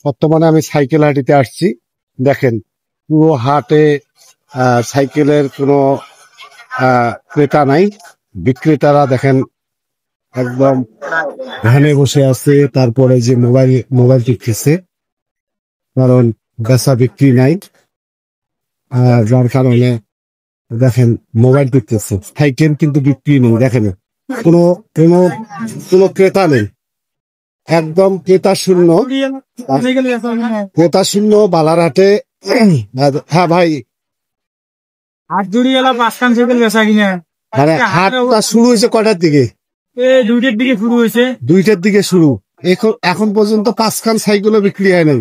বর্তমানে আমি সাইকেল হাটিতে আসছি। দেখেন পুরো হাটে সাইকেলের কোনো ক্রেতা নাই। বিক্রেতারা দেখেন একদম ভ্যানে বসে আছে, তারপরে যে মোবাইল টিপতেছে, কারণ বেচা বিক্রি নাই। যার কারণে দেখেন মোবাইল টিপতেছে, সাইকেল কিন্তু বিক্রি নেই। দেখেন কোনো কোনো কোনো ক্রেতা নেই, একদম ক্রেতা শূন্য। ক্রেতা শূন্য বালারহাটে। হ্যাঁ ভাই, হাট জুড়ি এলা 5খান সাইকেল বেচা কিনা। মানে হাটটা শুরু হয়েছে কটার দিকে? 2টার দিকে শুরু হয়েছে। 2টার দিকে শুরু, এখন পর্যন্ত 5খান সাইকেলও বিক্রি হয় নাই।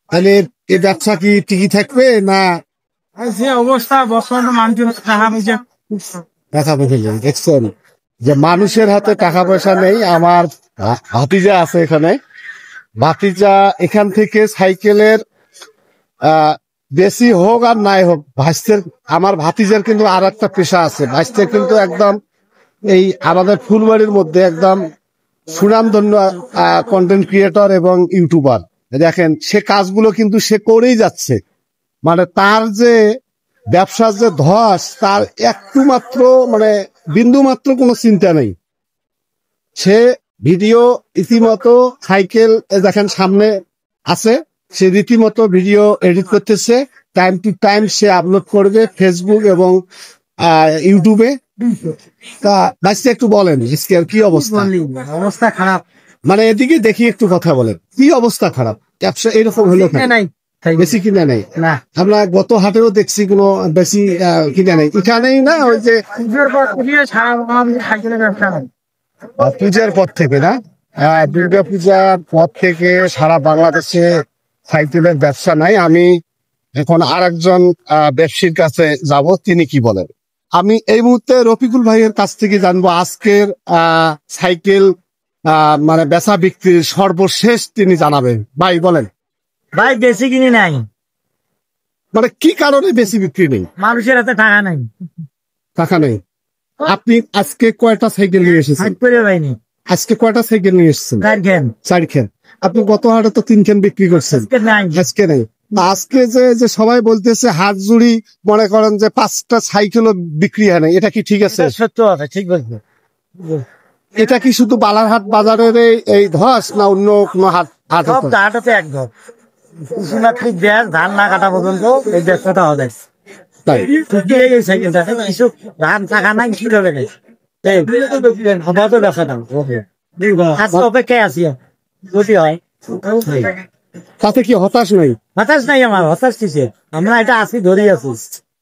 তাহলে এই ব্যবসা কি টিকি থাকবে না? যে অবস্থা বর্তমানে মানুষের টাকা পয়সা দেখছেন যে মানুষের হাতে টাকা পয়সা নেই। আমার ভাতিজা আছে এখানে, ভাতিজা এখান থেকে সাইকেলের বেশি হোক আর নাই হোক, আমার ভাতিজার কিন্তু আর একটা পেশা আছে। ভাইস্তের কিন্তু একদম এই আমাদের ফুলবাড়ির মধ্যে একদম সুনামধন্য কন্টেন্ট ক্রিয়েটর এবং ইউটিউবার। দেখেন সে কাজগুলো কিন্তু সে করেই যাচ্ছে। মানে তার যে ব্যবসার যে ধস, তার একটু মাত্র মানে বিন্দু মাত্র কোনো চিন্তা নেই। সে ভিডিও রীতিমতো সাইকেল দেখেন সামনে আছে, সে রীতিমতো ভিডিও এডিট করতেছে, time to time say upload করবে ফেসবুক এবং ইউটিউবে। তা ভাইস্তে একটু বলেন কি অবস্থা? অবস্থা খারাপ। মানে এদিকে দেখি একটু কথা বলেন, কি অবস্থা খারাপ? ব্যবসা এরকম হলো নাই, বেশি কিনা নেই না। আমরা গত হাটেও দেখছি কোনো বেশি কিনা নেই। এখানেই না ওই যে পূজার পর থেকে না, দুর্গা পূজার পর থেকে সারা বাংলাদেশে সাইকেলের ব্যবসা নাই। আমি এখন আরেকজন ব্যবসায়ীর কাছে যাব, তিনি কি বলেন। আমি এই মুহূর্তে রফিকুল ভাইয়ের কাছ থেকে জানবো আজকের সাইকেল মানে বেচা বিক্রির সর্বশেষ তিনি জানাবেন। ভাই বলেন। ভাই বেশি কিনে নাই। মানে কি কারণে বেশি বিক্রি নেই? মানুষের হাতে টাকা নাই। টাকা নেই। আপনি আজকে কয়টা সাইকেল নিয়ে এসেছেন? আজকে কয়টা সাইকেল নিয়ে এসেছেন? 4খান। আপনি গত হাটে তো 3খান বিক্রি করছেন, আজকে নেই। আজকে যে সবাই বলতেছে হাট জুড়ি মনে করেন যে 5টা সাইকেলও বিক্রি হয় না, এটা কি ঠিক আছে? সত্য কথা, ঠিক বলছেন। এটা কি শুধু বালারহাট বাজারের এই ধস, না অন্য কোনো হাট? হাটতে এক ধর ধান না কাটা পর্যন্ত এই ব্যবসাটা হবে। তাই কিছু ধান থাকা নাই, কি হবে অপেক্ষায় আছি যদি হয়। তাতে কি হতাশ নাই? হতাশ নাই, আমার হতাশ কিসে? আমরা এটা আছি, ধরেই আছি,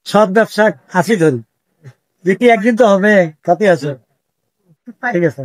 সব ব্যবসা আছি ধরি। দেখি একদিন তো হবে, তাতে আছে। ঠিক আছে।